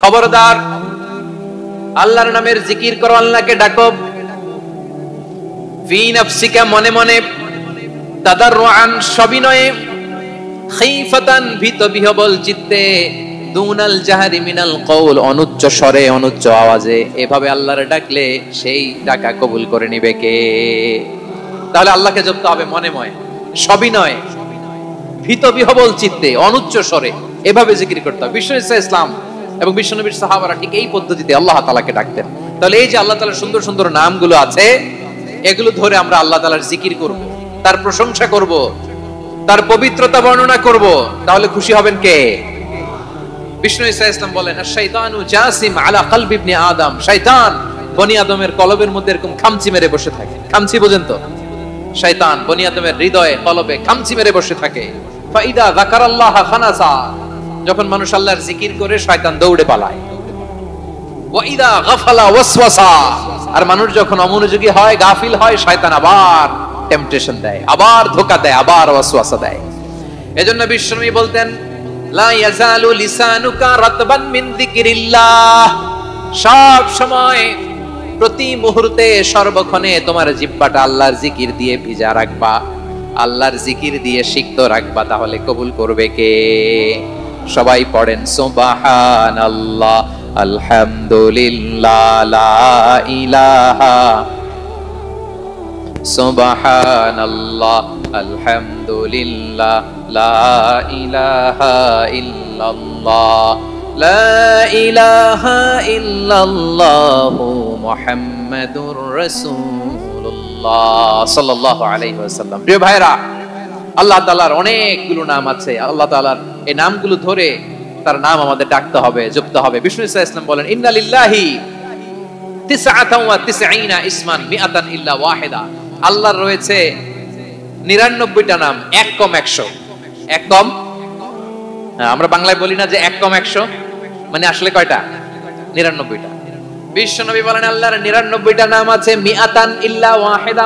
খবরদার, আল্লাহর নামের জিকির করো, আল্লাহকে ডাকো। ফি নাফসিকা, মনে মনে, তাদাররুআন, সবিনয়ে, খাইফাতান, ভীত বিহবল চিত্তে, দুনাল জাহরি মিনাল কওল, অনুচ্চ স্বরে, অনুচ্চ আওয়াজে। এভাবে আল্লাহর ডাকলে সেই ডাকা কবুল করে নিবে কে? তাহলে আল্লাহকে জপতে হবে মনে মনে, সবিনয়ে, ভীত বিহবল চিত্তে, অনুচ্চ স্বরে, এভাবে জিকির করতে হবে। বিশ্বনবী ইসলাম এবং বিশ্বনবীর সাহাবারা ঠিক এই পদ্ধতিতে আল্লাহ তাআলাকে ডাকতেন। তাহলে এই যে আল্লাহ তাআলার সুন্দর সুন্দর নামগুলো আছে, এগুলো ধরে আমরা আল্লাহ তাআলার জিকির করব, তার প্রশংসা করব, তার পবিত্রতা বর্ণনা করব, তাহলে খুশি হবেন কে? বিশ্বনবী ইসলাম বলেন, আশ-শাইতানু জাসিম আলা কলবি ইবনে আদম, শয়তান বনি আদমের কলবের মধ্যে এরকম খামচি মেরে বসে থাকে। খামচি বোঝেন তো? শয়তান বনি আদমের হৃদয়ে, কলবে খামচি মেরে বসে থাকে। ফাইদা যাকারাল্লাহ খানাসা, যখন মানুষ আল্লাহর জিকির করে শয়তান দৌড়ে পালায়। ওয়াইদা গাফালা ওয়াসওয়াসা, আর মানুষ যখন অমনোযোগী হয়, গাফিল হয়, শয়তান আবার টেম্পটেশন দেয়, আবার ধোঁকা দেয়, আবার ওয়াসওয়াসা দেয়। এজন্য বিশ্বনবী বলতেন, লা ইয়াজালু লিসানুকা রাতবান মিন যিকরিল্লাহ, সব সময়, প্রতি মুহূর্তে, সর্বক্ষণে তোমার জিহ্বাটা আল্লাহর জিকির দিয়ে ভিজা রাখবা, আল্লাহর জিকির দিয়ে সিক্ত রাখবা, তাহলে কবুল করবে কে? সবাই পড়েন সুবহানাল্লাহ, আলহামদুলিল্লাহ, লা ইলাহা, সুবহানাল্লাহ, আলহামদুলিল্লাহ, লা ইলাহা ইল্লাল্লাহ, লা ইলাহা ইল্লাল্লাহু মুহাম্মাদুর রাসূলুল্লাহ সাল্লাল্লাহু আলাইহি ওয়াসাল্লাম। প্রিয় ভাইরা, আল্লাহ তাআলার অনেকগুলো নাম আছে। আল্লাহ তাআলার এই নামগুলো ধরে তার নাম আমাদের ডাকতে হবে, জপতে হবে। বিষ্ণু ইসলাম বলেন, ইন্না লিল্লাহি 99 ইসমান মিআতান ইল্লা ওয়াহিদা, আল্লাহর রয়েছে 99টা নাম, এক কম 100। এক কম, আমরা বাংলায় বলি না যে এক কম 100, মানে আসলে কয়টা? 99টা। বিশ্বনবী বলেন, আল্লাহর 99টা নাম আছে, মিআতান ইল্লা ওয়াহিদা,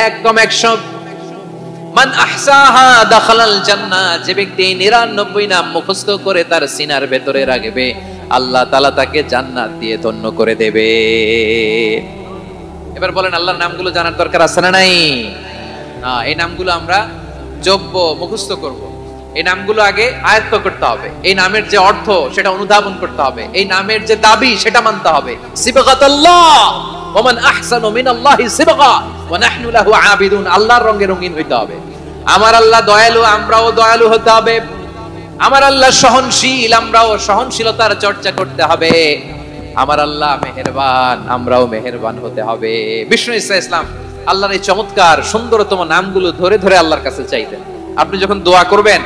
এক কম 100। মান আহসাহা দাখালাল জান্নাহ, যে ব্যক্তি 99 নাম মুখস্থ করে তার সিনার ভেতরে রাখবে, আল্লাহ তাআলা তাকে জান্নাত দিয়ে ধন্য করে দেবে। এবার বলেন, আল্লাহর নামগুলো জানার দরকার আছে না নাই? এই নামগুলো আমরা জপব, মুখস্থ করব। এই নামগুলো আগে আয়ত্ত করতে হবে। এই নামের যে অর্থ সেটা অনুধাবন করতে হবে। এই নামের যে দাবি সেটা মানতে হবে। সিবগাতুল্লাহ, ওমান আহসানু মিনাল্লাহি সিবগা ওয়া নাহনু লাহু আবিদুন, আল্লাহর রঙে রঙিন হইতে হবে। আমার আল্লাহ দয়ালু, আমরাও দয়ালু হতে হবে। আমার আল্লাহ সহনশীল, আমরাও সহনশীলতার চর্চা করতে হবে। আমার আল্লাহ মেহেরবান, আমরাও মেহেরবান হতে হবে। বিষ্ণু ইসলাম আল্লাহর এই চমৎকার সুন্দরতম নামগুলো ধরে ধরে আল্লাহর কাছে চাইতেন। আপনি যখন দোয়া করবেন,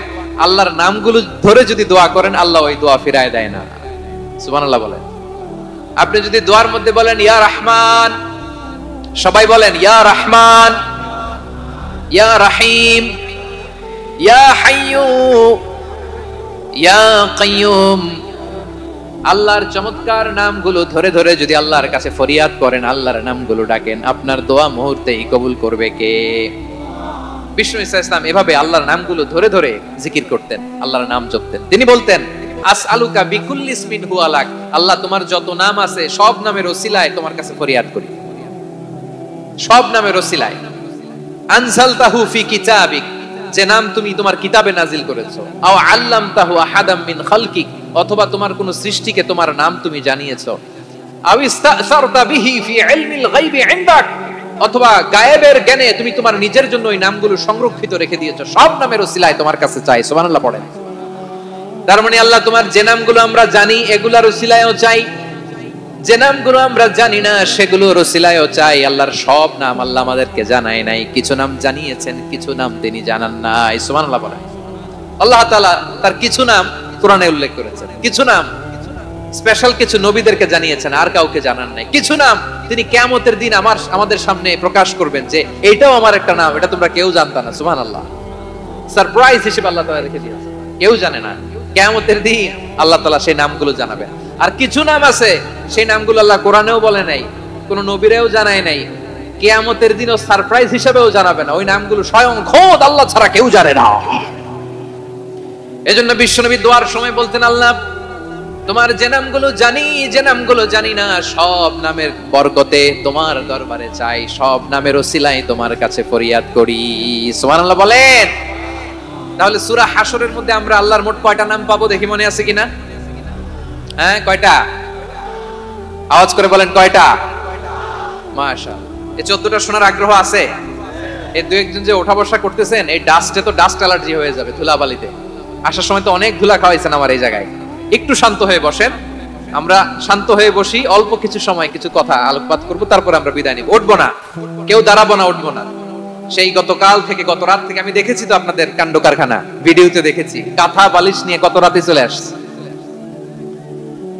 আল্লাহর নামগুলো ধরে যদি দোয়া করেন, আল্লাহ ওই দোয়া ফিরায় দেয় না। সুবহানাল্লাহ বলেন। আপনি যদি দোয়ার মধ্যে বলেন ইয়া রহমান, সবাই বলেন ইয়া রহমান, ইয়া রহিম, ইয়া হাইয়ু, ইয়া কাইয়ুম, আল্লাহর চমৎকার নামগুলো ধরে ধরে যদি আল্লাহর কাছে ফরিয়াদ করেন, আল্লাহর নামগুলো ডাকেন, আপনার দোয়া মুহূর্তেই কবুল করবে কে? বিষ্ণু ইসলাম এভাবে আল্লাহর নামগুলো ধরে ধরে জিকির করতেন, আল্লাহর নাম জপতেন। তিনি বলতেন, আসআলুকা বিকুল্লি ইসমিন হুয়া লাক, আল্লাহ তোমার যত নাম আছে সব নামের ওসিলায় তোমার কাছে ফরিয়াদ করি, সব নামের ওসিলায়। আনজালতাহু ফি কিতাবিক, যে নাম তুমি তোমার কিতাবে নাজিল করেছো। আও আল্লামতাহু আহাদাম মিন খালকিক, অথবা তোমার কোন সৃষ্টিকে তোমার নাম তুমি জানিয়েছো। আও ইস্তাসারতা বিহি ফি ইলমিল গায়বি ইনদাক, অথবা গায়েবের জ্ঞানে তুমি তোমার নিজের জন্য ওই নামগুলো সংরক্ষিত রেখে দিয়েছো। সব নামের ওসিলায় তোমার কাছে চাই। সুবহানাল্লাহ পড়েন। তার মানে আল্লাহ তোমার যে নামগুলো আমরা জানি এগুলার ওসিলায়ও চাই, যে নামগুলো আমরা জানি না সেগুলোর ওসিলায়ও চাই। আল্লাহর সব নাম আল্লাহ আমাদেরকে জানায় নাই, কিছু নাম জানিয়েছেন, কিছু নাম তিনি জানান নাই। সুবহানাল্লাহ বলেন। আল্লাহ তাআলা তার কিছু নাম কোরআনে উল্লেখ করেছেন, কিছু নাম স্পেশাল কিছু নবীদেরকে জানিয়েছেন, আর কাউকে জানান নাই। কিছু নাম তিনি কিয়ামতের দিন আমাদের সামনে প্রকাশ করবেন যে এইটাও আমার একটা নাম, এটা তোমরা কেউ জানতা না। সুবহানাল্লাহ, সারপ্রাইজ হিসেবে আল্লাহ তাআলা রেখে দিয়েছেন, কেউ জানে না। কিয়ামতের দিন আল্লাহ তাআলা সেই নামগুলো জানাবেন। আর কিছু নাম আছে সেই নামগুলো আল্লাহ কোরআনেও বলে নাই, কোন নবীরেও জানায় নাই, কিয়ামতের দিনও সারপ্রাইজ হিসেবেও জানাবে না। ওই নামগুলো স্বয়ং খোদ আল্লাহ ছাড়া কেউ জানে না। এজন্য বিশ্বনবী দোয়ার সময় বলতেন, আল্লাহ তোমার যে নামগুলো জানি, যে নামগুলো জানি না, সব নামের বরকতে তোমার দরবারে চাই, সব নামের ওসিলায় তোমার কাছে ফরিয়াদ করি। সুবহানাল্লাহ বলেন। তাহলে সূরা হাশরের মধ্যে আমরা আল্লাহর মোট কয়টা নাম পাবো দেখি, মনে আছে কিনা? হ্যাঁ, কয়টা? আওয়াজ করে বলেন কয়টা? মাশাআল্লাহ। এই 14টা শোনার আগ্রহ আছে? এই দুই একজন যে ওঠা বসা করতেছেন, এই ডাস্টে তো ডাস্ট অ্যালার্জি হয়ে যাবে, ধুলাবালিতে। আসার সময় তো অনেক ধুলা খাওয়াইছেন আমার এই জায়গায়। একটু শান্ত হয়ে বসেন, আমরা শান্ত হয়ে বসি, অল্প কিছু সময় কিছু কথা আলোকপাত করব, তারপর আমরা বিদায় নিব। উঠবো না, কেউ দাঁড়াবো না, উঠবো না। সেই গতকাল থেকে, গত রাত থেকে আমি দেখেছি তো আপনাদের কাণ্ড কারখানা, ভিডিওতে দেখেছি, কাঁথা বালিশ নিয়ে কত রাতে চলে আসছে।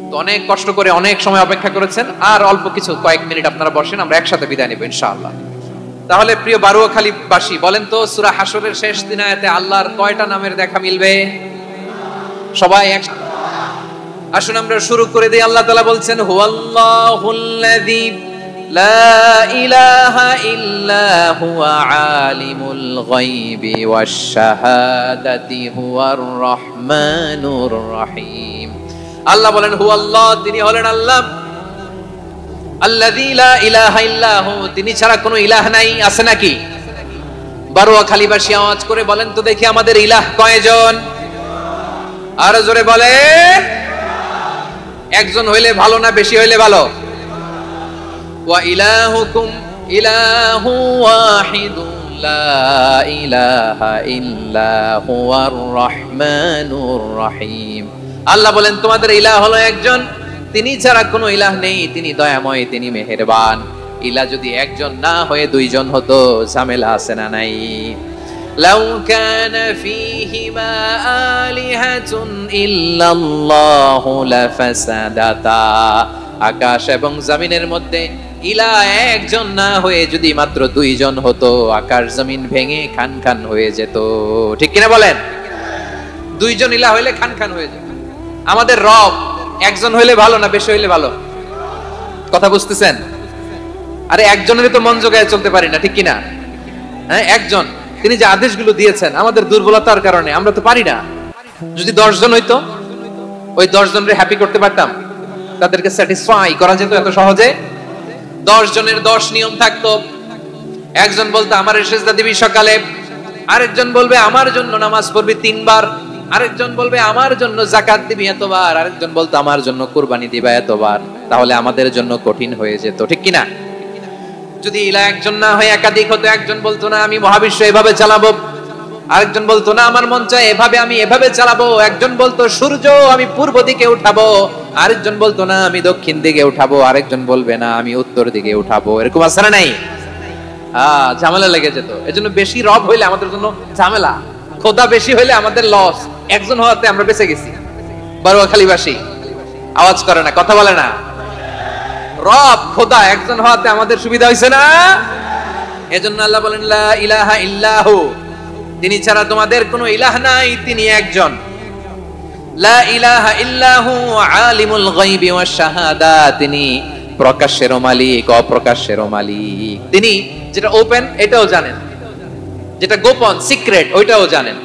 তো অনেক কষ্ট করে অনেক সময় অপেক্ষা করেছেন, আর অল্প কিছু কয়েক মিনিট আপনারা বসেন, আমরা একসাথে বিদায় নিব ইনশাআল্লাহ। তাহলে প্রিয় বারুয়াখালীবাসী, বলেন তো সূরা হাশরের শেষ দিন আয়াতে আল্লাহর কয়টা নামের দেখা মিলবে? সবাই একসাথে আসুন আমরা শুরু করে দিই। আল্লাহ তাআলা বলছেন, হুয়াল্লাহুল্লাযী লা ইলাহা ইল্লা হুয়া আলিমুল গায়বি ওয়াশ শাহাদাতি হুয়ার রহমানুর রহিম। আল্লাহ বলেন হুয়াল্লাহ, তিনি হলেন আল্লাহ, আল্লাযী লা ইলাহা ইল্লা হু, তিনি ছাড়া কোনো ইলাহ নাই। আছে নাকি? বারুয়াখালীবাসী আওয়াজ করে বলেন তো দেখি, আমাদের ইলাহ কয়জন? আর জোরে বলেন। একজন হইলে ভালো না বেশি হইলে ভালো? ওয়া ইলাহুকুম ইলাহু ওয়াহিদুন লা ইলাহা ইল্লা হুয়ার রহমানুর রহিম। আল্লাহ বলেন তোমাদের ইলাহ হলো একজন, তিনি ছাড়া কোনো ইলাহ নেই, তিনি দয়াময়, তিনি মেহেরবান। ইলাহ যদি একজন না হয়ে দুইজন হতো, ঝামেলা আছে না নাই? লাউ কানা ফীহিমা আলিহাতুন ইল্লাল্লাহু লাফাসাদাতা। আকাশ এবং জমিনের মধ্যে ইলাহ একজন না হয়ে যদি মাত্র দুইজন হতো, আকাশ জমিন ভেঙে খান খান হয়ে যেত। ঠিক কিনা বলেন? দুইজন ইলাহ হইলে খান খান হয়ে যেত। আমাদের রব একজন হইলে ভালো না বেশি হইলে ভালো? কথা বুঝতেছেন? আরে একজনেরই তো মন জোগায় চলতে পারি না, ঠিক কিনা? হ্যাঁ, একজন, তিনি যে আদেশগুলো দিয়েছেন আমাদের দুর্বলতার কারণে আমরা তো পারি না। যদি 10 জন হইতো, ওই 10 জনরে হ্যাপি করতে পারতাম, তাদেরকে স্যাটিসফাই করা যেত এত সহজে। 10 জনের 10 নিয়ম থাকতো। একজন বলতো আমার সেজদা দিবি সকালে, আরেকজন বলবে আমার জন্য নামাজ পড়বি 3 বার, আরেকজন বলবে আমার জন্য যাকাত দিবি এতবার, আরেকজন বলতো আমার জন্য কুরবানি দিবা এতবার। তাহলে আমাদের জন্য কঠিন হয়ে যেত, ঠিক কিনা? যদি ইলাহ একজন না হয়ে একাধিক হতো, একজন বলতো না আমি মহাবিশ্ব এভাবে চালাবো, আরেকজন বলতো না আমার মন চায় এভাবে, আমি এভাবে চালাবো, একজন বলতো সূর্য আমি পূর্ব দিকে উঠাবো, আরেকজন বলতো না আমি দক্ষিণ দিকে উঠাবো, আরেকজন বলবে না আমি উত্তর দিকে উঠাবো। এরকম আছে না নাই? ঝামেলা লেগে যেত। এজন্য বেশি রব হইলে আমাদের জন্য ঝামেলা, খোদা বেশি হইলে আমাদের লস। একজন হওয়াতে আমরা বেঁচে গেছি। বারুয়াখালীবাসী আওয়াজ করে না, কথা বলে না। রব খোদা একজন হওয়াতে আমাদের সুবিধা হইছে না? এজন্য আল্লাহ বলেন লা ইলাহা ইল্লাহু, তিনি ছাড়া তোমাদের কোনো ইলাহ নাই, তিনি একজন। লা ইলাহা ইল্লাহু আলিমুল গায়বি ওয়াশ শাহাদা, তিনি প্রকাশ্যেরও মালিক অপ্রকাশ্যেরও মালিক। তিনি যেটা ওপেন এটাও জানেন, যেটা গোপন সিক্রেট ওইটাও জানেন।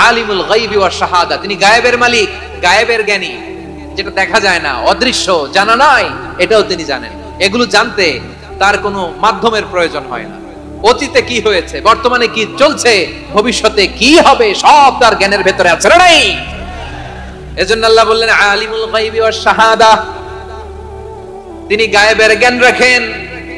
আলিমুল গায়বি ওয়াশ শাহাদা, তিনি গায়েবের মালিক, গায়েবের জ্ঞানী, যেটা দেখা যায় না, অদৃশ্য, জানা নাই, এটাও তিনি জানেন। এগুলো জানতে তার কোনো মাধ্যমের প্রয়োজন হয় না। অতীতে কি হয়েছে, বর্তমানে কি চলছে, ভবিষ্যতে কি হবে, সব তার জ্ঞানের ভেতরে আছে না নাই? এজন্য আল্লাহ বললেন আলিমুল গায়বি ওয়াশ শাহাদা, তিনি গায়েবের জ্ঞান রাখেন,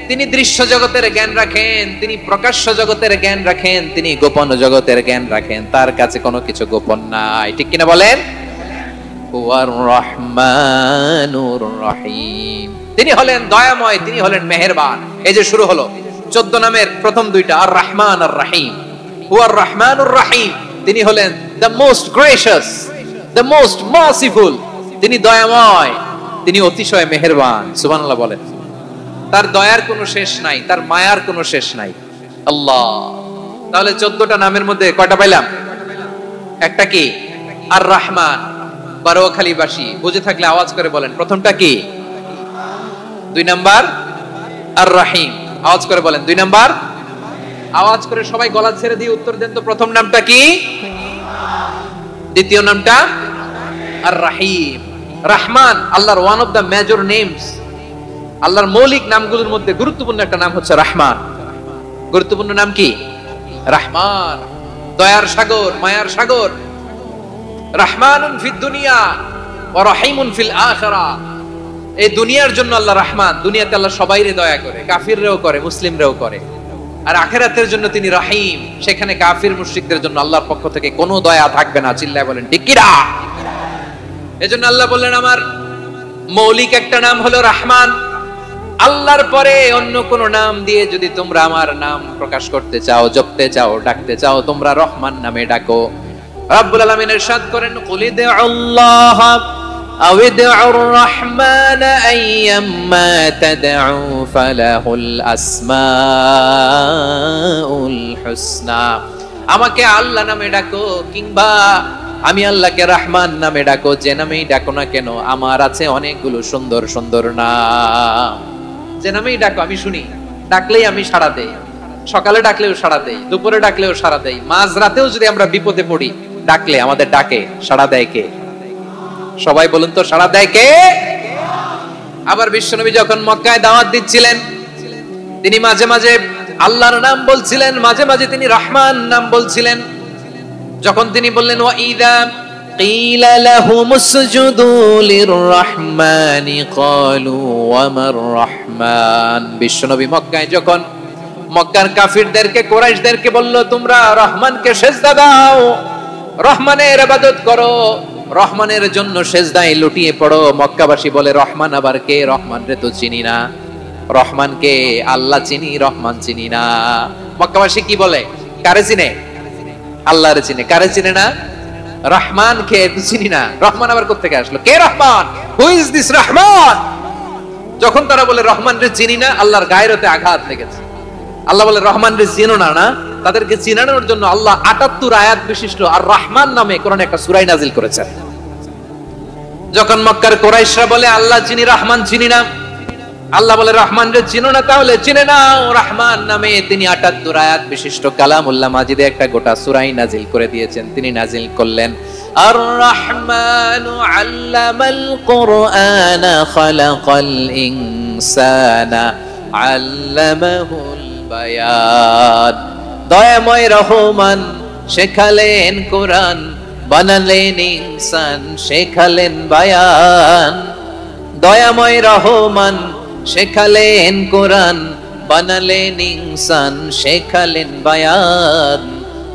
তিনি দৃশ্য জগতের জ্ঞান রাখেন, তিনি প্রকাশ্য জগতের জ্ঞান রাখেন, তিনি গোপন জগতের জ্ঞান রাখেন। তার কাছে কোনো কিছু গোপন নাই, ঠিক কিনা বলেন? হুয়ার রহমানুর রহিম, তিনি হলেন দয়াময়, তিনি হলেন মেহেরবান। এই যে শুরু হলো 14 নামের প্রথম দুইটা, আর রহমান আর রহিম। হুয়ার রহমানুর রহিম, তিনি হলেন the most gracious, the most merciful, তিনি দয়াময়, তিনি অতিশয় মেহেরবান। সুবহানাল্লাহ বলেন। তার দয়ার কোনো শেষ নাই, তার মায়ার কোনো শেষ নাই। আল্লাহ। তাহলে 14টা নামের মধ্যে কয়টা পাইলাম? একটা কি? আর রহমান। বারুয়াখালীবাসী বুঝে থাকলে আওয়াজ করে বলেন প্রথমটা কি? 2 নাম্বার আর রহিম। আওয়াজ করে বলেন 2 নাম্বার। আওয়াজ করে সবাই গলা ছেড়ে দিয়ে উত্তর দেন তো, প্রথম নামটা কি? দ্বিতীয় নামটা আর রহিম। রহমান আল্লাহর one of the major names, আল্লাহর মৌলিক নামগুলোর মধ্যে গুরুত্বপূর্ণ একটা নাম হচ্ছে রহমান। গুরুত্বপূর্ণ নাম কি? রহমান, দয়ার সাগর, মায়ার সাগর। রহমানুন ফিদ দুনিয়া ওয়া রহিমুন ফিল আখিরাহ। এই দুনিয়ার জন্য আল্লাহ রহমান, দুনিয়াতে আল্লাহ সবাইরে দয়া করে, কাফিররেও করে, মুসলিমরেও করে। আর আখিরাতের জন্য তিনি রহিম, সেখানে কাফির মুশরিকদের জন্য আল্লাহর পক্ষ থেকে কোনো দয়া থাকবে না। চিল্লায় বলেন ঠিক কি না? এজন্য আল্লাহ বললেন আমার মৌলিক একটা নাম হলো রহমান। আল্লাহর পরে অন্য কোন নাম দিয়ে যদি তোমরা আমার নাম প্রকাশ করতে চাও, জপতে চাও, ডাকতে চাও, তোমরা রহমান নামে ডাকো। রব্বুল আলামিন ইরশাদ করেন কুলিদুল্লাহ আও ইদউর রহমান আইয়াম্মা তাদউ ফালাহুল আসমাউল হুসনা। আমাকে আল্লাহ নামে ডাকো কিংবা আমি আল্লাহকে রহমান নামে ডাকো, যে নামেই ডাকো না কেন আমার আছে অনেকগুলো সুন্দর সুন্দর নাম। যে নামেই ডাকো আমি শুনি, ডাকলেই আমি সাড়া দেই। সকালে ডাকলেও সাড়া দেই, দুপুরে ডাকলেও সাড়া দেই, মাঝরাতেও যদি আমরা বিপদে পড়ি ডাকলে আমাদের ডাকে সাড়া দেয় কে? সবাই বলুন তো, সাড়া দেয় কে? আবার বিশ্বনবী যখন মক্কায় দাওয়াত দিচ্ছিলেন, তিনি মাঝে মাঝে আল্লাহর নাম বলছিলেন, মাঝে মাঝে তিনি রহমান নাম বলছিলেন। যখন তিনি বললেন ওয়া ইযা কিলা লাহুম উসজুদু লিররহমানি ক্বালু ওয়া মার রহমান। বিশ্বনবী মক্কায় যখন মক্কার কাফিরদেরকে, কুরাইশদেরকে বলল তোমরা রহমানকে সিজদা দাও, রহমানের ইবাদত করো, রহমানের জন্য সিজদায় লুটিয়ে পড়ো। মক্কাবাসী বলে রহমান আবার কে? রহমান রে তো চিনি না। রহমানকে আল্লাহ চিনি, রহমান চিনি না। মক্কাবাসী কি বলে? কারে চিনে? আল্লাহরে চিনে। কারে চিনে না? রহমান কে চিনি না। রহমান আবার কোত্থেকে আসলো? কে Rahman? Who is this Rahman? যখন তারা বলে রহমান রে চিনি না, আল্লাহর গায়রতে আঘাত লেগেছে। আল্লাহ বলে রহমান রে চিনো না, না তাদেরকে চিনানোর জন্য আল্লাহ ৭৮ আয়াত বিশিষ্ট আর রহমান নামে কোরআনে একটা সূরা নাজিল করেছেন। যখন মক্কার কুরাইশরা বলে আল্লাহ চিনি, রহমান চিনি না, আল্লাহ বলে রহমান রে চিনো না, তাহলে চিনে নাও রহমান নামে। তিনি ৭৮ আয়াত বিশিষ্ট কালামুল্লাহ মাজিদে একটা গোটা সূরা নাজিল করে দিয়েছেন। তিনি নাজিল করলেন আর রহমানু আল্লামাল কুরআনা খালাকাল ইনসানা আল্লামাহুল বায়ান। দয়াময় রহমান শেখালেন কোরআন, বানালেন ইনসান, শেখালেন বায়ান। দয়াময় রহমান শেখালেন কোরআন, বানালেন ইনসান, শেখালেন বায়ান।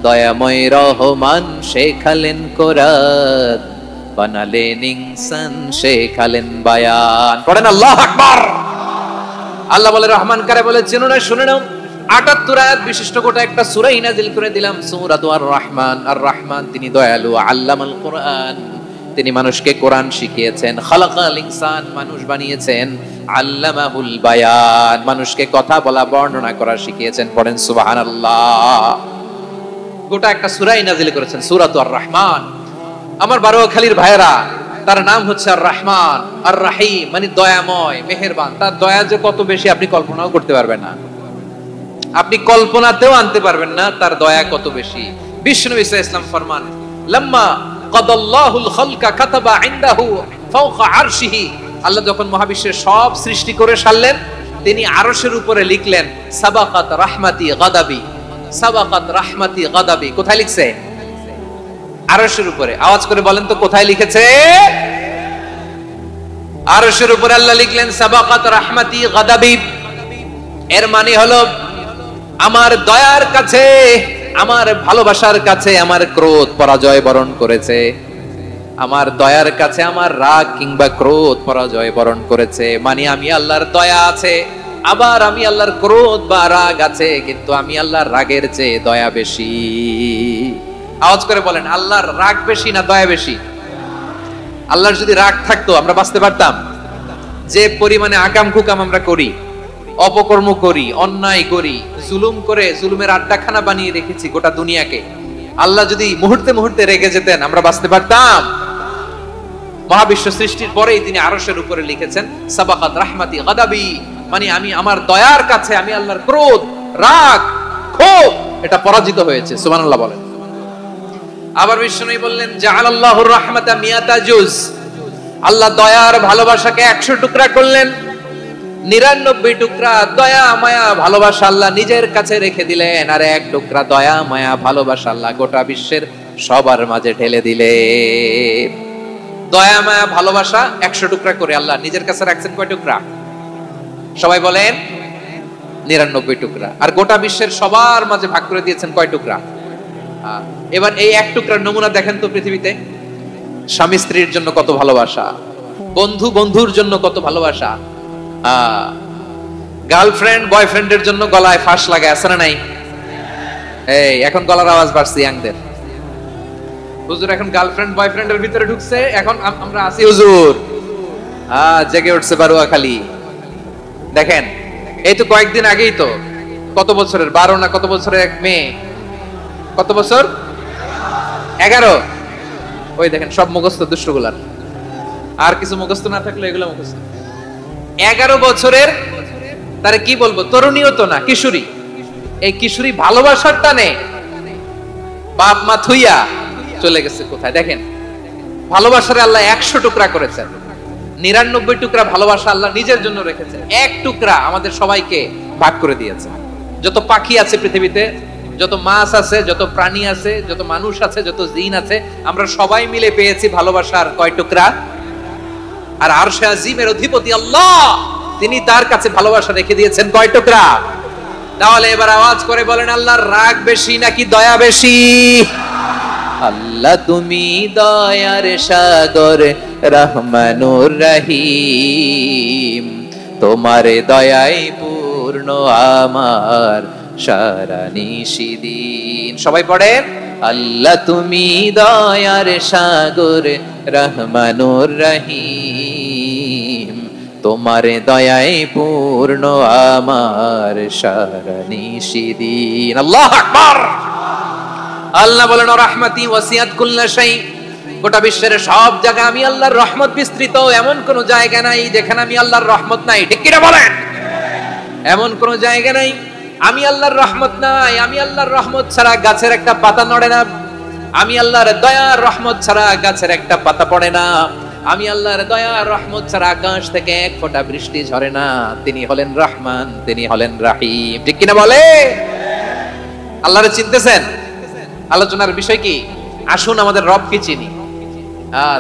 দয়াময় রহমান শেখালেন কোরআন, বানালেন ইনসান, শেখালেন বায়ান। পড়েন আল্লাহু আকবার। আল্লাহ বলে রহমান কারে বলে চেনো না? শুনে নাও। ৭৮ আয়াত বিশিষ্ট গোটা একটা সূরা নাজিল করে দিলাম, সূরাতু আর রহমান। আর রহমান তিনি দয়ালু, আল্লামাল কোরআন, তিনি মানুষকে কোরআন শিখিয়েছেন। খালাকাল ইনসান, মানুষ বানিয়েছেন। আল্লামাহুল বায়ান, মানুষকে কথা বলা, বর্ণনা করা শিখিয়েছেন। পড়েন সুবহানাল্লাহ। গোটা একটা সূরা নাজিল করেছেন, সূরাতু আর রহমান। আমার বারোয়াখালীর ভাইয়েরা, তার নাম হচ্ছে আর রহমান আর রাহিম, মানে দয়াময়, মেহেরবান। তার দয়া যে কত বেশি আপনি কল্পনাও করতে পারবেন না, আপনি কল্পনাতেও আনতে পারবেন না তার দয়া কত বেশি। বিশ্বনবী সাল্লাল্লাহু আলাইহি ওয়াসাল্লাম ফরমান লাম্মা কাদাল্লাহুল খালকা কাতাবা ইনদাহু ফাওকা আরশিহি। আল্লাহ যখন মহাবিশ্বের সব সৃষ্টি করে সারলেন, তিনি আরশের উপরে লিখলেন সাবাকাত রাহমাতি গাদাবি। সাবাকাত রাহমাতি গাদাবি কোথায় লিখছে? আরশের উপরে। আওয়াজ করে বলেন তো কোথায় লিখেছে? আরশের উপরে আল্লাহ লিখলেন সাবাকাত রাহমাতি গাদাবি। এর মানে হলো আমার দয়ার কাছে, আমার ভালোবাসার কাছে আমার ক্রোধ পরাজয় বরণ করেছে। আমার দয়ার কাছে আমার রাগ কিংবা ক্রোধ পরাজয় বরণ করেছে। মানে আমি আল্লাহর দয়া আছে, আবার আমি আল্লাহর ক্রোধ বা রাগ আছে, কিন্তু আমি আল্লাহর রাগের চেয়ে দয়া বেশি। আওয়াজ করে বলেন আল্লাহর রাগ বেশি না দয়া বেশি? আল্লাহর যদি রাগ থাকতো আমরা বাঁচতে পারতাম? যে পরিমাণে আকাম কুকাম আমরা করি, অপকর্ম করি, অন্যায় করি, জুলুম করে জুলুমের আড্ডাখানা বানিয়ে রেখেছি গোটা দুনিয়াকে, আল্লাহ যদি মুহূর্তে মুহূর্তে রেগে যেতেন আমরা বাঁচতে পারতাম? মহাবিশ্ব সৃষ্টির পরেই তিনি আরশের উপরে লিখেছেন সাবাকাত রাহমাতি গাদাবি, মানে আমি আমার দয়ার কাছে আমি আল্লাহর ক্রোধ, রাগ, ক্ষোভ এটা পরাজিত হয়েছে। সুবহানাল্লাহ বলেন। আবার বিষ্ণু বললেন জাআলাল্লাহুর রাহমাতা মিয়াতা জুজ। আল্লাহ দয়ার ভালোবাসাকে 100 টুকরা করলেন, 99 টুকরা দয়া মায়া ভালোবাসা আল্লাহ নিজের কাছে রেখে দিলেন, আর 1 টুকরা দয়া মায়া ভালোবাসা আল্লাহ গোটা বিশ্বের সবার মাঝে ঢেলে দিলেন। দয়া মায়া ভালোবাসা 100 টুকরা করে আল্লাহ নিজের কাছে রাখছেন কয় টুকরা? সবাই বলেন 99 টুকরা। আর গোটা বিশ্বের সবার মাঝে ভাগ করে দিয়েছেন কয় টুকরা? এবার এই 1 টুকরার নমুনা দেখেন তো পৃথিবীতে। স্বামী স্ত্রীর জন্য কত ভালোবাসা, বন্ধু বন্ধুর জন্য কত ভালোবাসা, গার্লফ্রেন্ড বয়ফ্রেন্ডের জন্য গলায় ফাঁস লাগায় আছে না নাই? এই এখন গলার আওয়াজ বাড়ছে ইয়াংদের। হুজুর এখন গার্লফ্রেন্ড বয়ফ্রেন্ডের ভিতরে ঢুকছে, এখন আমরা আছি হুজুর। জেগে উঠছে বারুয়াখালী। দেখেন এই তো কয়েকদিন আগেই তো, কত বছরের 12 না কত বছরের এক মেয়ে, কত বছর 11, ওই দেখেন সব মুখস্থ দুষ্টগুলার, আর কিছু মুখস্থ না থাকলে এগুলো মুখস্থ। 11 বছরের, তারে কি বলবো, তরুণীও তো না, কিশোরী। এই কিশোরী ভালোবাসার টানে বাপ মা থুইয়া চলে গেছে কোথায়? দেখেন ভালোবাসারে আল্লাহ 100 টুকরা করেছেন, 99 টুকরা ভালোবাসা আল্লাহ নিজের জন্য রেখেছেন, 1 টুকরা আমাদের সবাইকে ভাগ করে দিয়েছে। যত পাখি আছে পৃথিবীতে, যত মাছ আছে, যত প্রাণী আছে, যত মানুষ আছে, যত জিন আছে, আমরা সবাই মিলে পেয়েছি ভালোবাসার কয় টুকরা? আর আরশে আজিমের অধিপতি আল্লাহ, তিনি তার কাছে ভালোবাসা রেখে দিয়েছেন কয় টুকরা? তাহলে এবার আওয়াজ করে বলেন, আল্লাহর রাগ বেশি নাকি দয়া বেশি? আল্লাহ তুমি দয়ার সাগর রহমানুর রহিম, তোমার দয়ায় পূর্ণ আমার সারা নিশিদিন। সবাই পড়েন, আল্লাহ তুমি দয়ার সাগর রহমানুর রহিম, তোমার দয়ায় পূর্ণ আমার সারা নিশিদিন। আল্লাহু আকবার। আল্লাহ বলেন, রাহমাতি ওয়াসিয়াত কুল্লা শাই, গোটা বিশ্বের সব জায়গায় আমি আল্লাহর রহমত বিস্তৃত, এমন কোন জায়গা নাই যেখানে আমি আল্লাহর রহমত নাই। ঠিক কি না বলেন? এমন কোন জায়গা নাই আমি আল্লাহর রহমত নাই। আমি আল্লাহর রহমত ছাড়া গাছের একটা পাতা নড়ে না, আমি আল্লাহর দয়ার রহমত ছাড়া গাছের একটা পাতা পড়ে না, আমি আল্লাহর দয়ার রহমত ছাড়া আকাশ থেকে এক ফোঁটা বৃষ্টি ঝরে না। তিনি হলেন রহমান, তিনি হলেন রাহিম। ঠিক কিনা বলে? আল্লাহরে চিনতেছেন? আলোচনার বিষয় কি? আসুন আমাদের রবকে চিনি।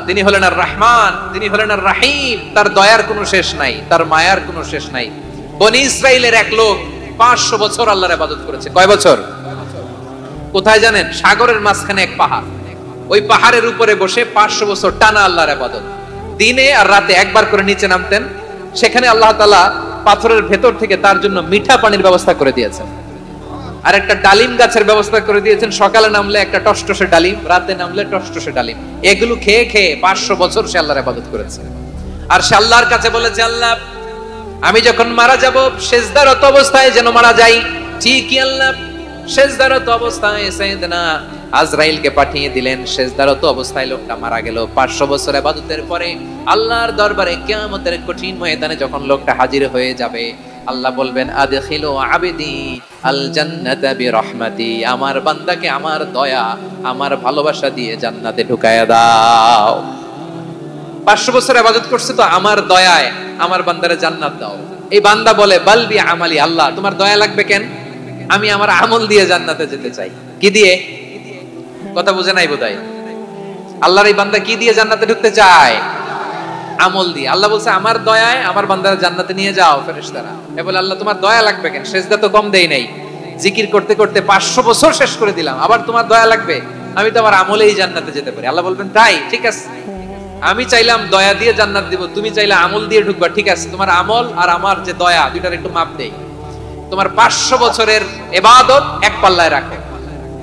তিনি হলেন আর রহমান, তিনি হলেন আর রাহিম। তার দয়ার কোনো শেষ নাই, তার মায়ার কোনো শেষ নাই। বনি ইসরাইলের এক লোক 500 বছর আল্লাহর ইবাদত করেছে। কয় বছর? কোথায় জানেন? সাগরের মাঝখানে এক পাহাড়, ওই পাহাড়ের উপরে বসে 500 বছর টানা আল্লাহর ইবাদত। দিনে আর রাতে একবার করে নিচে নামতেন। সেখানে আল্লাহ তাআলা পাথরের ভেতর থেকে তার জন্য মিঠা পানির ব্যবস্থা করে দিয়েছেন, আর একটা ডালিম গাছের ব্যবস্থা করে দিয়েছেন। সকালে নামলে একটা টসটসে ডালিম, রাতে নামলে টসটসে ডালিম। এগুলো খেয়ে খেয়ে 500 বছর সে আল্লাহর ইবাদত করেছে। আর সে আল্লাহর কাছে বলেছে, আল্লাহ আমি যখন মারা যাব সেজদারত অবস্থায় যেন মারা যাই। ঠিকই আল্লাহ সেজদারত অবস্থায় সাইয়েদনা আজরাইলকে পাঠিয়ে দিলেন। সেজদারত অবস্থায় লোকটা মারা গেল। 500 বছর ইবাদতের পরে আল্লাহর দরবারে কিয়ামতের কঠিন ময়দানে যখন লোকটা হাজির হয়ে যাবে, আল্লাহ বলবেন, আদখিলু আবদি আল জান্নাতা বিরহমাতি, আমার বান্দাকে আমার দয়া, আমার ভালোবাসা দিয়ে জান্নাতে ঢুকায়া দাও। 500 বছর ইবাদত করছে তো আমার দয়ায় আমার বান্দারে জান্নাত দাও। এই বান্দা বলে, বালবি আমালি, আল্লাহ তোমার দয়া লাগবে কেন? আমি আমার আমল দিয়ে জান্নাতে যেতে চাই। কি দিয়ে? কথা বুঝে নাই বোধহয়। আল্লাহর এই বান্দা কি দিয়ে জান্নাতে ঢুকতে চায়? আমল দিয়ে। আল্লাহ বলছে, আমার দয়ায় আমার বান্দারা জান্নাতে নিয়ে যাও। ফেরেশতারা এ বলে, আল্লাহ তোমার দয়া লাগবে কেন? সেজদা তো কম দেই নাই, জিকির করতে করতে 500 বছর শেষ করে দিলাম, আবার তোমার দয়া লাগবে? আমি তো আমার আমলেই জান্নাতে যেতে পারি। আল্লাহ বলবেন, তাই ঠিক আছে, আমি চাইলাম দয়া দিয়ে জান্নাত দিব, তুমি চাইলে আমল দিয়ে ঢুকবা। ঠিক আছে, তোমার আমল আর আমার যে দয়া দুইটার একটু মাপ দেই। তোমার 500 বছরের ইবাদত এক পাল্লায় রাখো।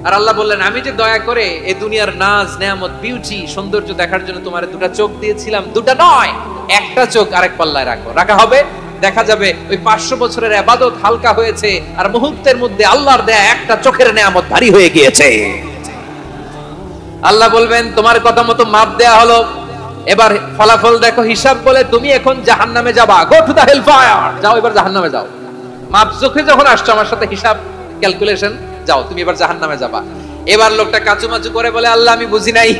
আর আল্লাহ বললেন, আমি যে দয়া করে এই দুনিয়ার নাজ নেয়ামত বিউটি সৌন্দর্য দেখার জন্য তোমার দুটা চোখ দিয়েছিলাম, দুটা নয় একটা চোখ আরেক পাল্লায় রাখো। রাখা হবে, দেখা যাবে ওই 500 বছরের ইবাদত হালকা হয়েছে, আর মুহূর্তের মধ্যে আল্লাহর দেয়া একটা চোখের নেয়ামত ভারী হয়ে গিয়েছে। আল্লাহ বলবেন, তোমার কথা মতো মাপ দেয়া হলো, এবার ফলাফল দেখো, হিসাব বলে তুমি এখন জাহান্নামে যাবা। Go to the hell fire, যাও এবার জাহান্নামে যাও। মাপ চোখে যখন আসছো আমার সাথে হিসাব ক্যালকুলেশন, যাও তুমি এবার জাহান্নামে যাবা। এবার লোকটা কাচুমাচু করে বলে, আল্লাহ আমি বুঝি নাই,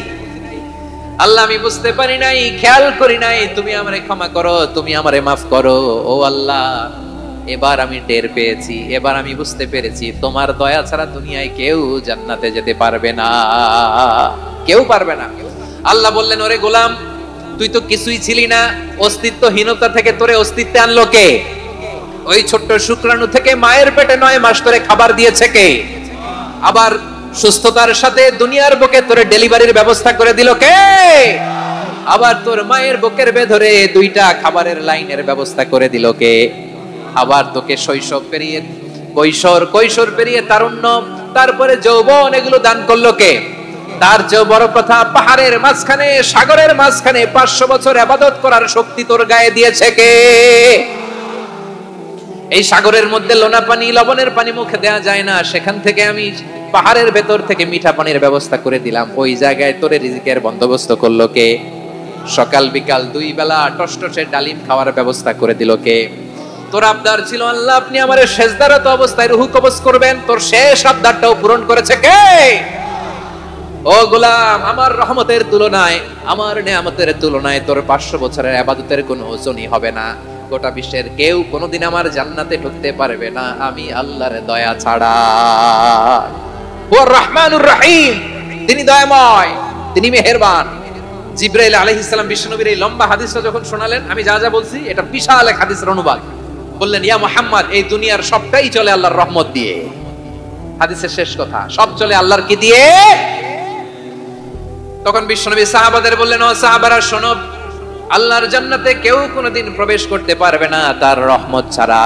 আল্লাহ আমি বুঝতে পারি নাই, খেয়াল করি নাই, তুমি আমারে ক্ষমা করো, তুমি আমারে মাফ করো। ও আল্লাহ, এবার আমি টের পেয়েছি, এবার আমি বুঝতে পেরেছি তোমার দয়া ছাড়া দুনিয়ায় কেউ জান্নাতে যেতে পারবে না, কেউ পারবে না। আল্লাহ বললেন, ওরে গোলাম, তুই তো কিছুই ছিলি না, অস্তিত্বহীনতা থেকে তোরে অস্তিত্বে আনলো কে? ওই ছোট্ট শুক্রাণু থেকে মায়ের পেটে 9 মাস ধরে খাবার দিয়েছে কে? আবার সুস্থতার সাথে দুনিয়ার বুকে তোরে ডেলিভারির ব্যবস্থা করে দিল কে? আবার তোর মায়ের বুকের ভেতরে 2টা খাবারের লাইনের ব্যবস্থা করে দিল কে? আবার তোকে শৈশব পেরিয়ে কৈশোর পেরিয়ে তারুণ্য, তারপরে যৌবন, এগুলো দান করলো কে? তার যে বড় কথা, পাহাড়ের মাঝখানে, সাগরের মাঝখানে 500 বছর ইবাদত করার শক্তি তোর গায়ে দিয়েছে কে? এই সাগরের মধ্যে লোনা পানি, লবণের পানি মুখে দেয়া যায় না, সেখান থেকে আমি পাহাড়ের ভেতর থেকে মিঠা পানির ব্যবস্থা করে দিলাম। ওই জায়গায় তোরে রিজিকের বন্দোবস্ত করলো কে? সকাল বিকাল 2 বেলা টসটসে ডালিম খাওয়ার ব্যবস্থা করে দিল কে? তোর আবদার ছিল, আল্লাহ আপনি আমারে সেজদারত অবস্থায় রূহ কবজ করবেন, তোর শেষ আবদারটাও পূরণ করেছে কে? ও গোলাম, আমার রহমতের তুলনায়, আমার নেয়ামতের তুলনায় তোর 500 বছরের ইবাদতের কোনো ওজনই হবে না। গোটা বিশ্বের কেউ কোনোদিন আমার জান্নাতে ঢুকতে পারবে না আমি আল্লাহর দয়া ছাড়া। ও রহমানুর রহিম, তিনি দয়াময়, তিনি মেহেরবান। জিবরাইল আলাইহিস সালাম বিশ্বনবীর এই লম্বা হাদিসটা যখন শোনালেন, আমি যা যা বলছি এটা বিশাল এক হাদিসের অনুবাদ। বললেন, ইয়া মুহাম্মদ, এই দুনিয়ার সবটাই চলে আল্লাহর রহমত দিয়ে। হাদিসের শেষ কথা, সব চলে আল্লাহর কি দিয়ে? তখন বিশ্বনবী সাহাবাদের বললেন, ও সাহাবারা শোনো, আল্লাহর জান্নাতে কেউ কোনোদিন প্রবেশ করতে পারবে না তার রহমত ছাড়া।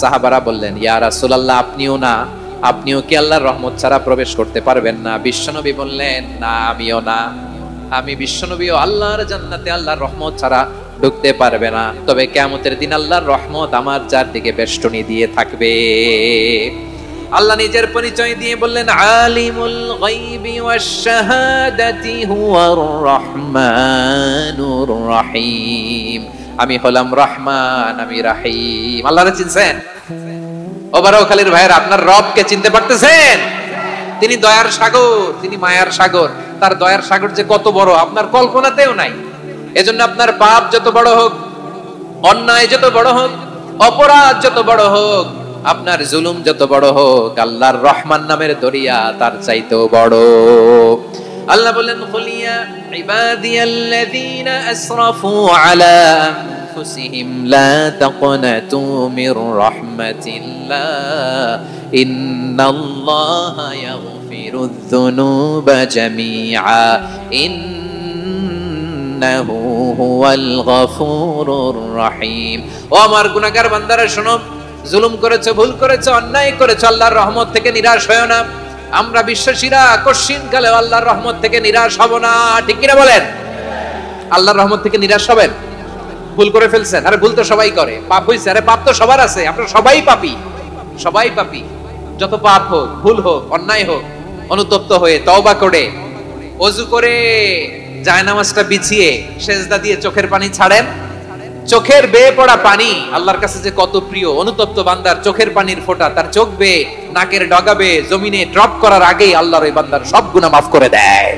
সাহাবারা বললেন, ইয়া রাসূলুল্লাহ, আপনিও না, আপনিও কি আল্লাহর রহমত ছাড়া প্রবেশ করতে পারবেন না? বিশ্বনবী বললেন, না, আমিও না, আমি বিশ্বনবীও আল্লাহর জান্নাতে আল্লাহর রহমত ছাড়া ঢুকতে পারবে না। তবে কিয়ামতের দিন আল্লাহর রহমত আমার চারদিকে বেষ্টনী দিয়ে থাকবে। আল্লাহ নিজের পরিচয় দিয়ে বললেন, আলিমুল গায়বি ওয়াশ শাহাদাতি হুয়ার রহমানুর রহিম। আমি হলাম রহমান, আমি রহিম। আল্লাহরে চিনছেন? ওবারওখালীর ভাইয়েরা, আপনার রবকে চিনতে পারতেছেন? তিনি দয়ার সাগর, তিনি মায়ার সাগর। তার দয়ার সাগর যে কত বড় আপনার কল্পনাতেও নাই। এজন্য আপনার পাপ যত বড় হোক, অন্যায় যত বড় হোক, অপরাধ যত বড় হোক, আপনার জুলুম যত বড় হোক, আল্লাহর রহমান নামের দরিয়া তার চাইতেও বড়। আল্লাহ বলেন, কুলিয়া ইবাদিয়াল্লাযীনা আসরাফু আলা আনফুসিহিম লা তাকনাতু মির রাহমাতিল্লাহ ইন্নাল্লাহা ইয়াগফিরুয যুনুবা জামিআ ইন্নাহু হুয়াল গফুরুর রহিম। ও আমার গুনাহগার বান্দারা শোনো, জুলুম করেছো, ভুল করেছো, অন্যায় করেছো, আল্লাহর রহমত থেকে নিরাশ হয়ো না। আমরা বিশ্বাসীরা কশিনকালে আল্লাহর রহমত থেকে নিরাশ হব না, ঠিক কিনা বলেন? আল্লাহর রহমত থেকে নিরাশ হবেন? ভুল করে ফেলছেন, আরে ভুল তো সবাই করে, পাপ হইছে, আরে পাপ তো সবার আছে, আমরা সবাই পাপী, সবাই পাপী। যত পাপ হোক, ভুল হোক, অন্যায় হোক, অনুতপ্ত হয়ে তওবা করে, ওযু করে, জায়নামাজটা বিছিয়ে, সেজদা দিয়ে চোখের পানি ছাড়েন। চোখের বেয়ে পড়া পানি আল্লাহর কাছে যে কত প্রিয়। অনুতপ্ত বান্দার চোখের পানির ফোঁটা তার চোখ বেয়ে, নাকের ডগা বেয়ে জমিনে ড্রপ করার আগেই আল্লাহর ওই বান্দার সব গুনাহ মাফ করে দেয়।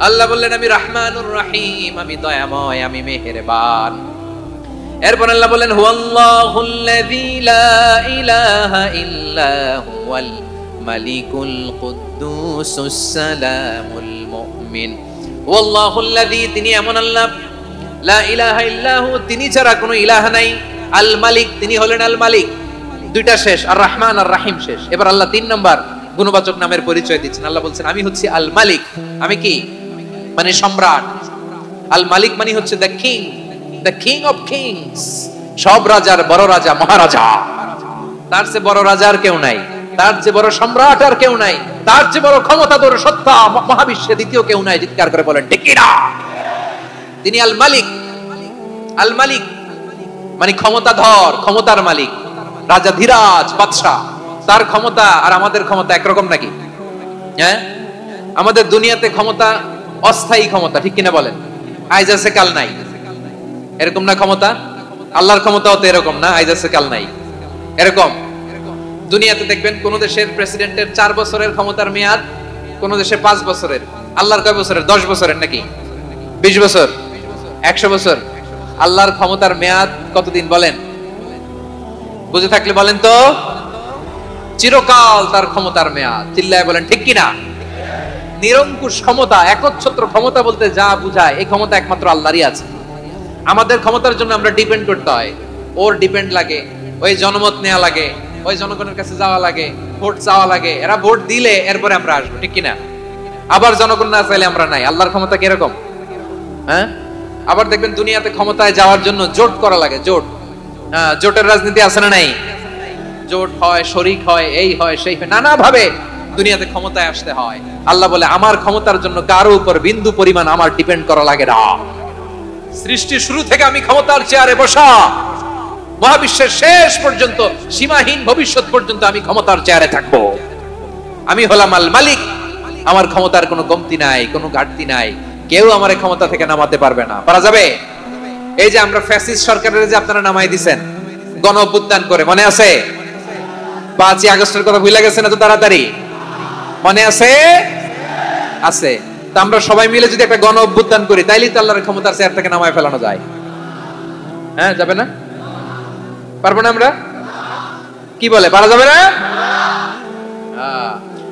আল্লাহ বললেন, আমি রহমানুর রহিম, আমি দয়াময়, আমি মেহেরবান। এরপর আল্লাহ বললেন, হুয়াল্লাহুল্লাযী লা ইলাহা ইল্লা হুয়াল মালিকুল কুদ্দুসুস সালামুল মুমিন। হুয়াল্লাহুল্লাযী, তিনি এমন আল্লাহ, লা ইলাহা ইল্লাহু, তিনি ছাড়া কোনো ইলাহ নাই। আল মালিক, তিনি হলেন আল মালিক। দুইটা শেষ, আর রহমান আর রাহিম শেষ। এবার আল্লাহ 3 নাম্বার গুণবাচক নামের পরিচয় দিচ্ছেন। আল্লাহ বলছেন, আমি হচ্ছি আল মালিক। আমি কি? মানে সম্রাট। আল মালিক মানে হচ্ছে the king, the king of kings. সব রাজার বড় রাজা, মহারাজা। তার চেয়ে বড় রাজা আর কেউ নাই, তার চেয়ে বড় সম্রাট আর কেউ নাই, তার চেয়ে বড় ক্ষমতাধর সত্তা মহাবিশ্বে দ্বিতীয় কেউ নাই। চিৎকার করে বলেন ঠিক কিনা? তিনি আল মালিক। আল মালিক মানে ক্ষমতাধর, ক্ষমতার মালিক, রাজা ধীরাজ বাদশাহ। তার ক্ষমতা আর আমাদের ক্ষমতা একরকম নাকি? হ্যাঁ, আমাদের দুনিয়াতে ক্ষমতা অস্থায়ী ক্ষমতা, ঠিক কিনা বলেন? আইজ আছে কাল নাই, এরকম না ক্ষমতা? আল্লাহর ক্ষমতাও তো এরকম না, আইজ আছে কাল নাই এরকম। দুনিয়াতে দেখবেন কোন দেশের প্রেসিডেন্টের 4 বছরের ক্ষমতার মেয়াদ, কোন দেশে 5 বছরের। আল্লাহর কয় বছরের? 10 বছরের নাকি? 20 বছর, 100 বছর? আল্লাহর ক্ষমতার মেয়াদ কতদিন বলেন? বুঝে থাকলে বলেন তো। চিরকাল তার ক্ষমতার মেয়াদ। চিল্লায় বলেন ঠিক কিনা? নিরঙ্কুশ ক্ষমতা, একচ্ছত্র ক্ষমতা বলতে যা বুঝায়, এই ক্ষমতা একমাত্র আল্লাহরই আছে। আমাদের ক্ষমতার জন্য আমরা ডিপেন্ড করতে হয়, ওর ডিপেন্ড লাগে, ওই জনমত নেওয়া লাগে, ওই জনগণের কাছে যাওয়া লাগে, ভোট চাওয়া লাগে, এরা ভোট দিলে এরপরে আমরা আসবো, ঠিক কিনা? আবার জনগণ না চাইলে আমরা নাই। আল্লাহর ক্ষমতা কিরকম? হ্যাঁ, আবার দেখবেন দুনিয়াতে ক্ষমতায় যাওয়ার জন্য জোট করা লাগে, জোট। জোটের রাজনীতি আছে না নাই? জোট হয়, শরিক হয়, এই হয় সেই হয়, নানা ভাবে দুনিয়াতে ক্ষমতায় আসতে হয়। আল্লাহ বলে আমার ক্ষমতার জন্য কারো উপর বিন্দু পরিমাণ আমার ডিপেন্ড করা লাগে না। সৃষ্টির শুরু থেকে আমি ক্ষমতার চেয়ারে বসা, মহাবিশ্বের শেষ পর্যন্ত, সীমাহীন ভবিষ্যৎ পর্যন্ত আমি ক্ষমতার চেয়ারে থাকবো। আমি হলাম আল মালিক। আমার ক্ষমতার কোনো কমতি নাই, কোনো ঘাটতি নাই। কেউ আমার ক্ষমতা থেকে নামাতে পারবে না। পারা যাবে? এই যে আমরা ফ্যাসিস্ট সরকারের যে আপনারা নামাই দিছেন গণ অভ্যুত্থান করে, মনে আছে? 5ই আগস্টের কথা ভুলে গেছেন এত তাড়াতাড়ি? মনে আছে? আছে। তো আমরা সবাই মিলে যদি একটা গণ অভ্যুত্থান করি, তাইলেই তো আল্লাহর ক্ষমতার চেয়ার থেকে নামায় ফেলানো যায়। হ্যাঁ, যাবে না? পারবো না আমরা? কি বলে, পারা যাবে না?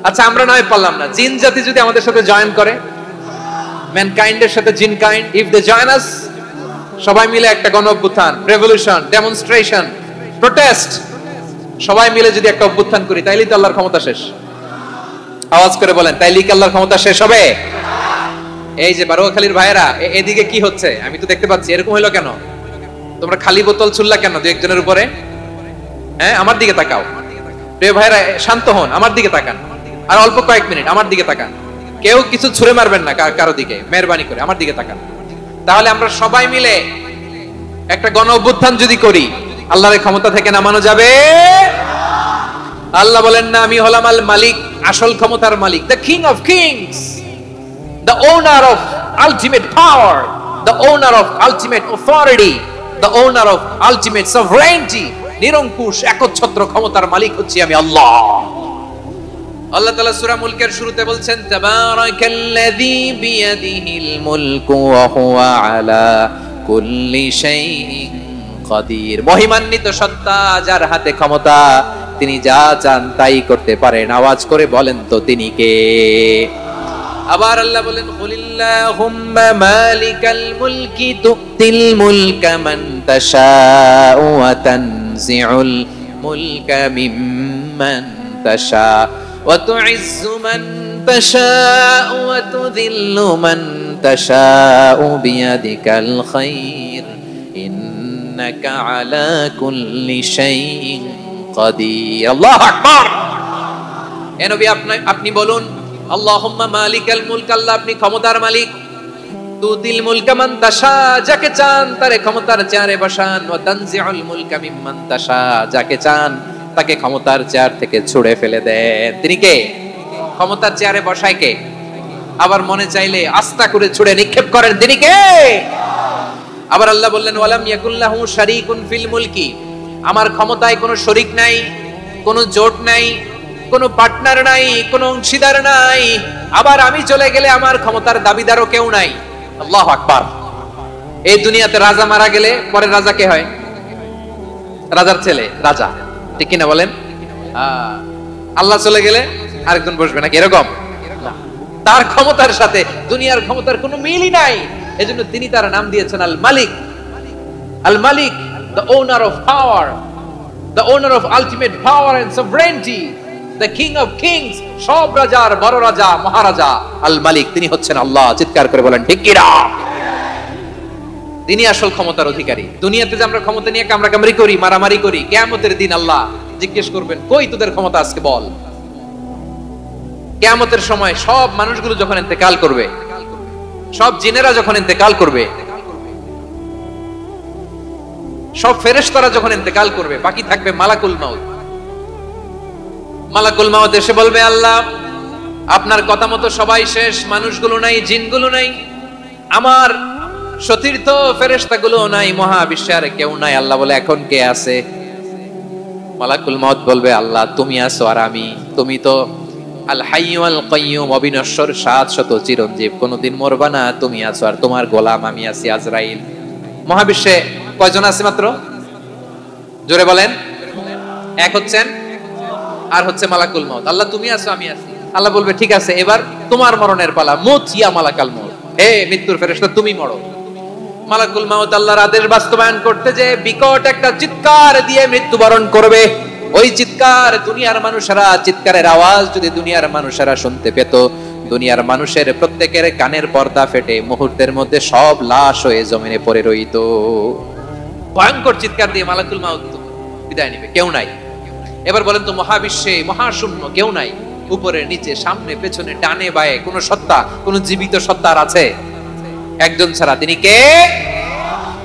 আচ্ছা, আমরা নয় পারলাম না, জিন জাতি যদি আমাদের সাথে জয়েন করে, ম্যানকাইন্ডের সাথে jinn kind, if they join us, সবাই মিলে একটা গণ অভ্যুত্থান, রেভলিউশন, ডেমনস্ট্রেশন, প্রোটেস্ট, সবাই মিলে যদি একটা অভ্যুত্থান করি, তাইলেই তো আল্লাহর ক্ষমতা শেষ। আওয়াজ করে বলেন, তাইলেই কি আল্লাহর ক্ষমতা শেষ হবে? এই যে বারোয়াখালীর ভাইয়েরা, এদিকে কি হচ্ছে আমি তো দেখতে পাচ্ছি, এরকম হইলো কেন? তোমরা খালি বোতল ছুড়লা কেন দু একজনের উপরে? হ্যাঁ, আমার দিকে তাকাও। প্রিয় ভাইয়েরা, শান্ত হন, আমার দিকে তাকান, আর অল্প কয়েক মিনিট আমার দিকে তাকান। কেউ কিছু ছুঁড়ে মারবেন না কারো দিকে, মেহরবানি করে আমার দিকে তাকান। তাহলে আমরা সবাই মিলে একটা গণ অভ্যুত্থান যদি করি, আল্লাহর ক্ষমতা থেকে নামানো যাবে? আল্লাহ বলেন না, আমি হলাম আল মালিক, আসল ক্ষমতার মালিক, the king of kings, the owner of ultimate power, the owner of ultimate authority, the owner of ultimate sovereignty. নিরঙ্কুশ একচ্ছত্র ক্ষমতার মালিক হচ্ছি আমি আল্লাহ। আল্লাহ তাআলা সূরা মুলকের শুরুতে বলছেন, তাবারাকাল্লাযী বিয়াদিহিল মুলকু ওয়া হুয়া আলা কুল্লি শাইইন কাদির। মহিমান্বিত সত্তা, যার হাতে ক্ষমতা, তিনি যা চান তাই করতে পারেন। আওয়াজ করে বলেন তো তিনি কে? আবার আল্লাহ বলেন, কুলিল্লাহুম্মা মালিকাল মুলকি তুতিল মুলকা মান তাশাউ ওয়া তানজিউল মুলকা মিম্মান তাশা ওয়া তুইজ্জু মান তাশাউ ওয়া তুযিল্লু মান তাশাউ বিয়াদিকাল খায়র ইন্নাকা আলা কুল্লি শাইইন কাদির। আল্লাহু আকবার। এ নবী, আপনি বলুন, আল্লাহুম্মা মালিকাল মুলক, আল্লাহ আপনি ক্ষমতার মালিক। তুতিল মুলকা মান তাশা, যাকে চান তারে ক্ষমতার চেয়ারে বসান। ওয়া তানজিউল মুলকা মিম্মান তাশা, যাকে চান তাকে ক্ষমতার চেয়ার থেকে ছুঁড়ে ফেলে দেন। তিনি কে? ক্ষমতার চেয়ারে বসায় কে? আবার মনে চাইলে আস্থা করে ছুঁড়ে নিক্ষেপ করেন, তিনি কে? আবার আল্লাহ বললেন, ওয়ালাম ইয়াকুল্লাহু শারীকুন ফিল মুলকি, আমার ক্ষমতায় কোনো শরীক নাই, কোনো জোট নাই, কোনো পার্টনার নাই, কোনো অংশীদার নাই। আবার আমি চলে গেলে আমার ক্ষমতার দাবিদারও কেউ নাই। আল্লাহু আকবার। এই দুনিয়াতে রাজা মারা গেলে পরে রাজা কে হয়? রাজার ছেলে রাজা, ঠিক কিনা বলেন? আল্লাহ চলে গেলে আরেকজন বসবে নাকি এরকম? তার ক্ষমতার সাথে দুনিয়ার ক্ষমতার কোনো মিলই নাই। এজন্য তিনি তার নাম দিয়েছেন আল মালিক। আল মালিক, the owner of power, the owner of ultimate power and sovereignty, the king of kings, সব রাজার বড় রাজা, মহারাজা আল মালিক, তিনি হচ্ছেন আল্লাহ। চিৎকার করে বলেন ঠিক কিনা? তিনি আসল ক্ষমতার অধিকারী। দুনিয়াতে যে আমরা ক্ষমতা নিয়ে কামড়াকামড়ি করি, মারামারি করি, কিয়ামতের দিন আল্লাহ জিজ্ঞেস করবেন, কই তোদের ক্ষমতা আজকে বল। কিয়ামতের সময় সব মানুষগুলো যখন ইন্তেকাল করবে, সব জিনেরা যখন ইন্তেকাল করবে, সব ফেরেশতারা যখন ইন্তেকাল করবে, বাকি থাকবে মালাকুল মাউত। মালাকুল মাউত এসে বলবে, আল্লাহ আপনার কথা মতো সবাই শেষ, মানুষগুলো নাই, জিনগুলো নাই, আমার সতীর্থ ফেরেশতাগুলো নাই, মহাবিশ্বে আর কেউ নাই। আল্লাহ বলে, এখন কে আছে? মালাকুল মাউত বলবে, আল্লাহ তুমি আছো আর আমি। তুমি তো আল হাইয়্যু আল কাইয়্যুম, অবিনশ্বর, শাশ্বত, চিরঞ্জীব, কোনদিন মরবা না, তুমি আছো, আর তোমার গোলাম আমি আছি আজরাইল। মহাবিশ্বে কয়জন আছে মাত্র? জোরে বলেন। এক হচ্ছেন, আর হচ্ছে মালাকুল মউত। আল্লাহ তুমি আছো, আমি আছি। আল্লাহ বলবে ঠিক আছে, এবার তোমার মরণের পালা, মুত ইয়া মালাকাল মউত, হে মৃত্যুর ফেরেশতা তুমি মরো। মালাকুল মউত আল্লাহর আদেশ বাস্তবায়ন করতে যে বিকট একটা চিৎকার দিয়ে মৃত্যুবরণ করবে। ওই চিৎকার দুনিয়ার মানুষেরা, চিৎকারের আওয়াজ যদি দুনিয়ার মানুষেরা শুনতে পেত, দুনিয়ার মানুষের প্রত্যেকের কানের পর্দা ফেটে মুহূর্তের মধ্যে সব লাশ হয়ে জমিনে পড়ে রইতো। ভয়ঙ্কর চিৎকার দিয়ে মালাকুল মউত বিদায় নেবে, কেউ নাই। এবার বলেন তো, মহাবিশ্বে মহাশূন্য, কেউ নাই, উপরে নিচে সামনে পেছনে ডানে বায়ে কোন সত্তা, কোন জীবিত সত্তা আছে? একজন ছাড়া, তিনি কে?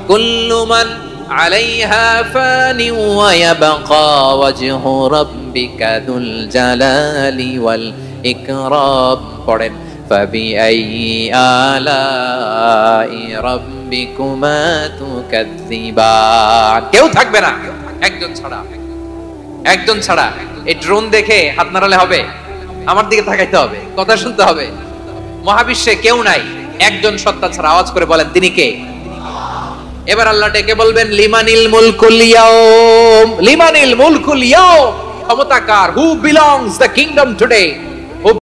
কুল্লু মান আলাইহা ফানি ওয়া ইয়াবকা ওয়াজহু রাব্বিকা যুল জালালি ওয়াল ইকরাম। পড়েন, ফাবিআইয়ি আলাই রাব্বিকুমা তুকাযযিবান। কেউ থাকবে না, একজন ছাড়া, একজন ছাড়া। এই ড্রোন দেখে হাত নাড়ালে হবে? আমার দিকে তাকাইতে হবে, কথা শুনতে হবে। মহাবিশ্বে কেউ নাই, একজন সত্তা ছাড়া। আওয়াজ করে বলেন, তিনি কে? এবার আল্লাহ ডেকে বলবেন, লিমানিল মুলকুল ইয়াউম, লিমানিল মুলকুল ইয়াউম, ক্ষমতা কার? Who belongs the kingdom today?